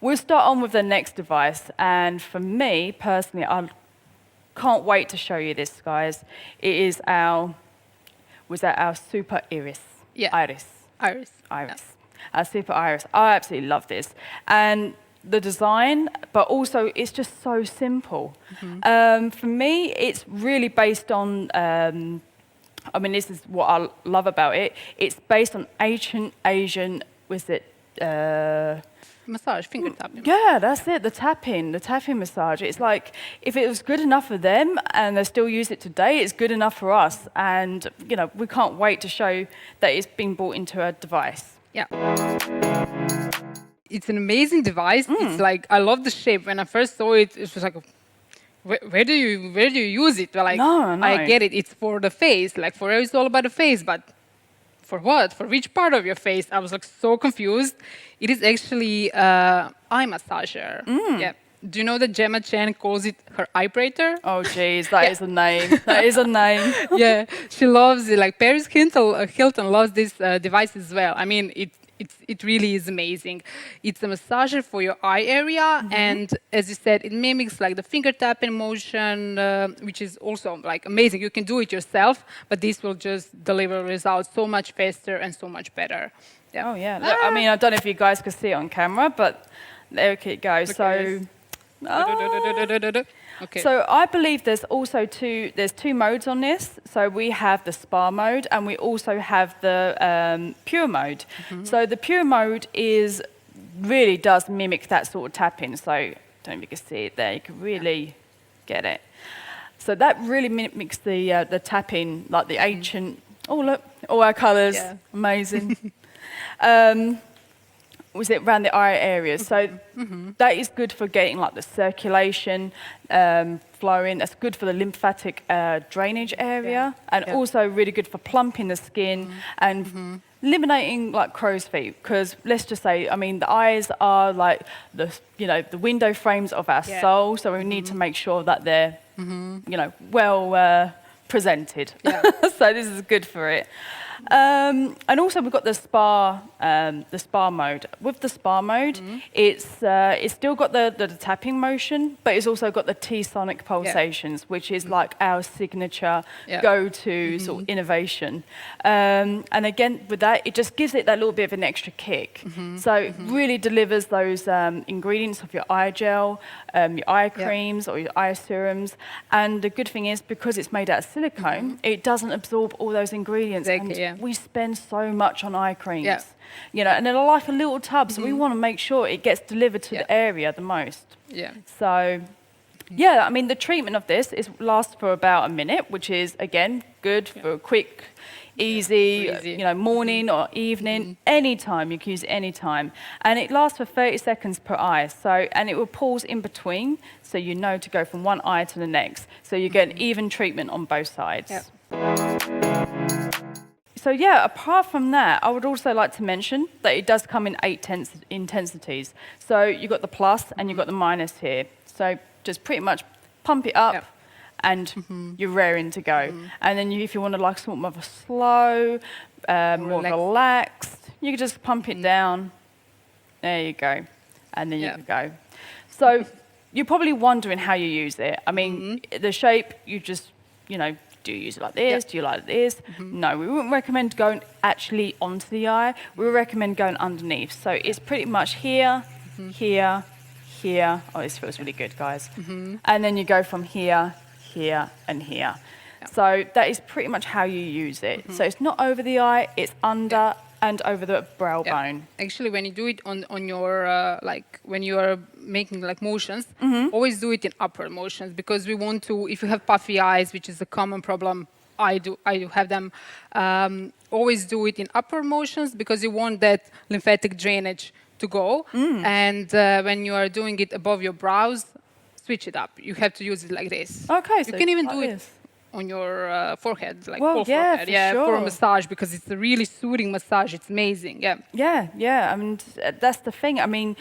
We'll start on with the next device, and for me personally, I can't wait to show you this, guys. It is our Super Iris. Yeah. Iris. Iris. Iris. Our Super Iris. I absolutely love this. And the design, but also it's just so simple. For me, it's really based on, I mean, this is what I love about it. It's based on ancient Asian, Massage, finger tapping. Yeah, that's it, the tapping massage. It's like, if it was good enough for them and they still use it today, it's good enough for us. And, you know, we can't wait to show that it's been brought into a device. Yeah. It's an amazing device. It's like, I love the shape. When I first saw it, it was like, where do you use it? Like, No. I get it. It's for the face. Like, FOREO is all about the face, but for what? For which part of your face? I was like so confused. It is actually eye massager. Yeah. Do you know that Gemma Chen calls it her vibrator? Oh, geez, that is a name. That is a name. Yeah, she loves it. Like Paris Hilton loves this device as well. I mean, it really is amazing. It's a massager for your eye area, and as you said, it mimics like the finger tapping motion, which is also like amazing. You can do it yourself, but this will just deliver results so much faster and so much better. Yeah. Oh, yeah. Look, I mean, I don't know if you guys can see it on camera, but there it goes. Okay. So I believe there's two modes on this. So we have the spa mode and we also have the pure mode. So the pure mode really does mimic that sort of tapping. So I don't know if you can see it there. You can really get it. So that really mimics the tapping, like the ancient. Oh look, all our colours, amazing. Was it around the eye areas? So that is good for getting like the circulation flowing. That's good for the lymphatic drainage area, and also really good for plumping the skin and eliminating like crow's feet. Because let's just say, I mean, the eyes are like the window frames of our soul. So we need to make sure that they're well presented. Yeah. So this is good for it. And also we've got the spa mode. With the spa mode, it's still got the tapping motion, but it's also got the T-sonic pulsations, which is like our signature go-to sort of innovation. And again, with that, it just gives it that little bit of an extra kick. So it really delivers those ingredients of your eye gel, your eye creams or your eye serums. And the good thing is, because it's made out of silicone, it doesn't absorb all those ingredients. Exactly, we spend so much on eye creams, and they're like a little tub, so we want to make sure it gets delivered to the area the most. Yeah. So, I mean, the treatment of this lasts for about a minute, which is, again, good for a quick, easy, morning or evening, anytime. You can use it anytime. And it lasts for 30 seconds per eye. So, and it will pause in between, so you know to go from one eye to the next. So you get an even treatment on both sides. So apart from that, I would also like to mention that it does come in 8 intensities. So you've got the plus and you've got the minus here. So just pretty much pump it up and you're raring to go. And then if you want to like sort of a slow, more relaxed, you can just pump it down. There you go. And then you can go. So you're probably wondering how you use it. I mean, the shape, you just, do you use it like this? Do you like this? No, we wouldn't recommend going actually onto the eye. We would recommend going underneath. So it's pretty much here, here, here. Oh, this feels really good, guys. And then you go from here, here, and here. So that is pretty much how you use it. So it's not over the eye, it's under and over the brow bone. Actually, when you do it on your, when you are making like motions, always do it in upward motions, because we want to, if you have puffy eyes, which is a common problem, I do have them, always do it in upward motions, because you want that lymphatic drainage to go. And when you are doing it above your brows, switch it up. You have to use it like this. Okay, you can even do it on your forehead, like full forehead, for a massage, because it's a really soothing massage. It's amazing, Yeah, I mean, that's the thing. I mean,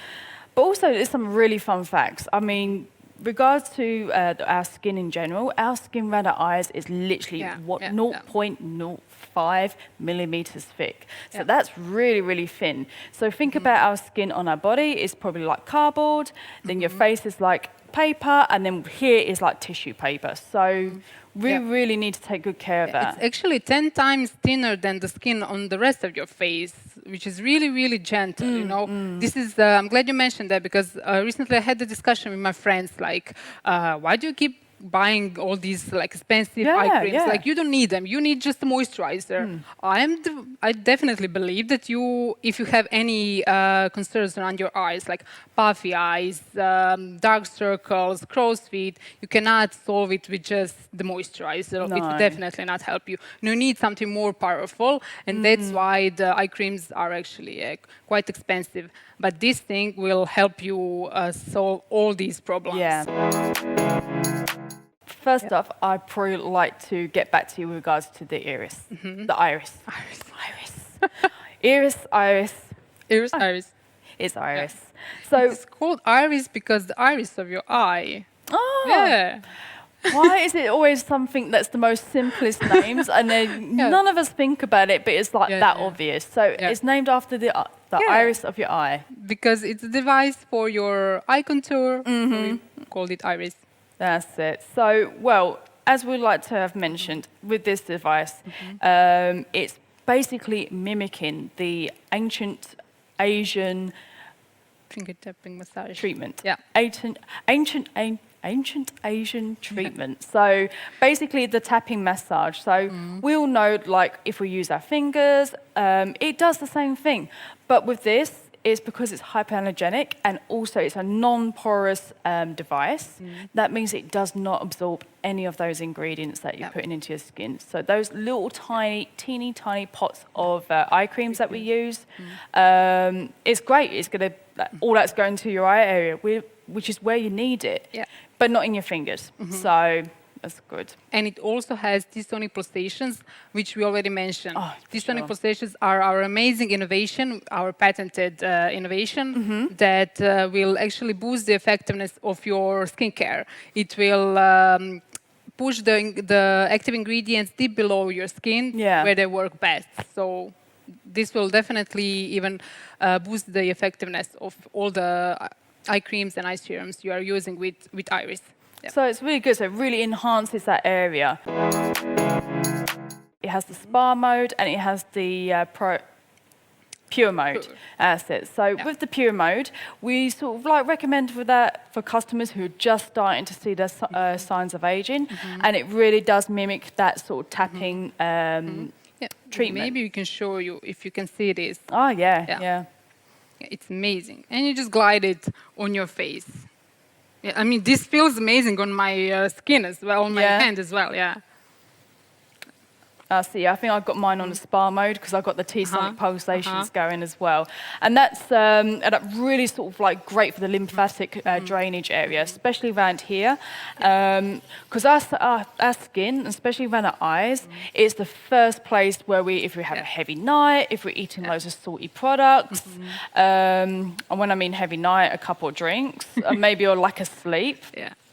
But also, there's some really fun facts. I mean, regards to our skin in general, our skin around our eyes is literally 0.05 millimeters thick. So that's really, really thin. So think about our skin on our body is probably like cardboard, then your face is like paper, and then here is like tissue paper. So we really need to take good care of that. It's actually 10 times thinner than the skin on the rest of your face, which is really, really gentle, you know. This is, I'm glad you mentioned that, because recently I had a discussion with my friends, like, why do you keep buying all these like expensive eye creams? Like, you don't need them. You need just a moisturizer. I definitely believe that if you have any concerns around your eyes, like puffy eyes, dark circles, crow's feet, you cannot solve it with just the moisturizer. No. It will definitely not help you. You need something more powerful, and that's why the eye creams are actually quite expensive. But this thing will help you solve all these problems. Yeah. First off, I'd probably like to get back to you with regards to the iris. The iris. Iris. Iris. It's iris. So it's called iris because the iris of your eye. Oh. Yeah. Why is it always something that's the most simplest names, and then none of us think about it, but it's like that obvious. So it's named after the iris of your eye. Because it's a device for your eye contour. So we called it iris. That's it. So, well, as we'd like to have mentioned, with this device, it's basically mimicking the ancient Asian Finger tapping massage treatment. Yeah. Ancient Asian treatment. So basically the tapping massage. So we all know, like, if we use our fingers, it does the same thing. But with this, it's because it's hypoallergenic, and also it's a non-porous device. That means it does not absorb any of those ingredients that you're putting into your skin. So those little tiny, teeny tiny pots of eye creams that we use, it's great. It's going to, all that's going to your eye area, which is where you need it, but not in your fingers. So that's good. And it also has T-sonic pulsations, which we already mentioned. T-sonic sure. pulsations are our amazing innovation, our patented innovation that will actually boost the effectiveness of your skincare. It will push the active ingredients deep below your skin where they work best. So this will definitely even boost the effectiveness of all the eye creams and eye serums you are using with iris. So it's really good. So it really enhances that area. It has the spa mode, and it has the pure mode. That's it. So with the pure mode, we sort of like recommend for customers who are just starting to see the signs of aging, and it really does mimic that sort of tapping treatment. Maybe we can show you if you can see this. Oh yeah. It's amazing, and you just glide it on your face. Yeah, I mean, this feels amazing on my skin as well, on my hand as well, See, I think I've got mine on the spa mode because I've got the T-sonic pulsations going as well. And that's really sort of like great for the lymphatic drainage area, especially around here. Because our skin, especially around our eyes, is the first place where if we have a heavy night, if we're eating loads of salty products, and when I mean heavy night, a couple of drinks, maybe or lack of sleep.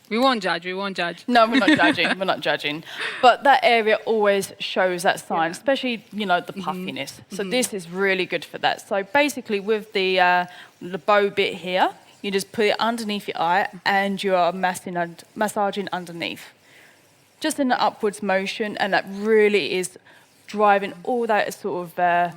We won't judge, we won't judge. No, we're not judging, we're not judging. But that area always shows that sign, especially, you know, the puffiness. So this is really good for that. So basically with the bow bit here, you just put it underneath your eye and you are massaging underneath. Just in an upwards motion, and that really is driving all that sort of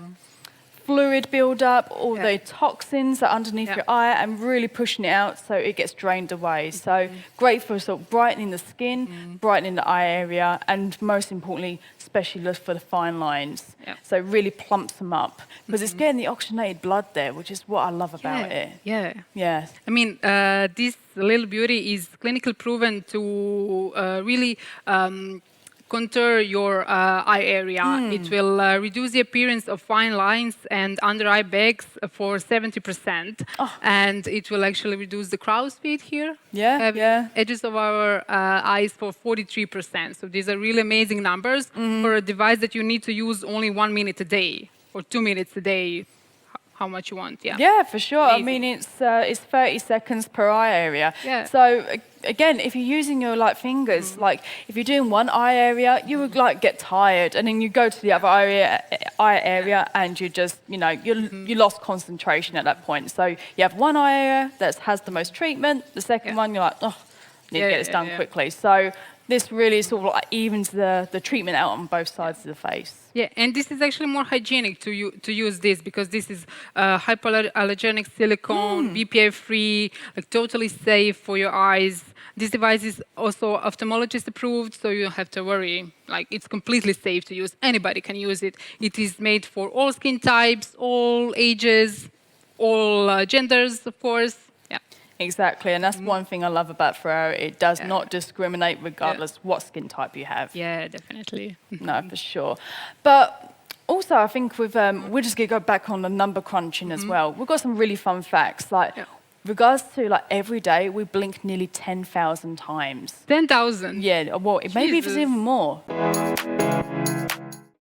fluid build-up, all the toxins that are underneath your eye, and really pushing it out so it gets drained away. So great for sort of brightening the skin, brightening the eye area, and most importantly, especially for the fine lines. So it really plumps them up because it's getting the oxygenated blood there, which is what I love about it. I mean, this little beauty is clinically proven to really contour your eye area. It will reduce the appearance of fine lines and under eye bags for 70%. And it will actually reduce the crow's feet here. Edges of our eyes for 43%. So these are really amazing numbers for a device that you need to use only 1 minute a day or 2 minutes a day. how much you want. Yeah. Yeah, for sure. Amazing. I mean, it's 30 seconds per eye area. Yeah. So again, if you're using your like fingers, like if you're doing one eye area, you would like get tired, and then you go to the other eye area, and you just you lost concentration at that point. So you have one eye area that has the most treatment. The second one, you're like, oh, need to get this done quickly. So this really sort of like evens the treatment out on both sides of the face. Yeah, and this is actually more hygienic to use this, because this is hypoallergenic silicone, BPA-free, like totally safe for your eyes. This device is also ophthalmologist approved, so you don't have to worry. Like, it's completely safe to use. Anybody can use it. It is made for all skin types, all ages, all genders, of course. Yeah. Exactly, and that's one thing I love about FOREO. It does not discriminate regardless what skin type you have. Yeah, definitely. No, for sure. But also, I think with we're just gonna go back on the number crunching as well. We've got some really fun facts. Like, regards to like every day, we blink nearly 10,000 times. 10,000. Yeah, well, maybe it's even more.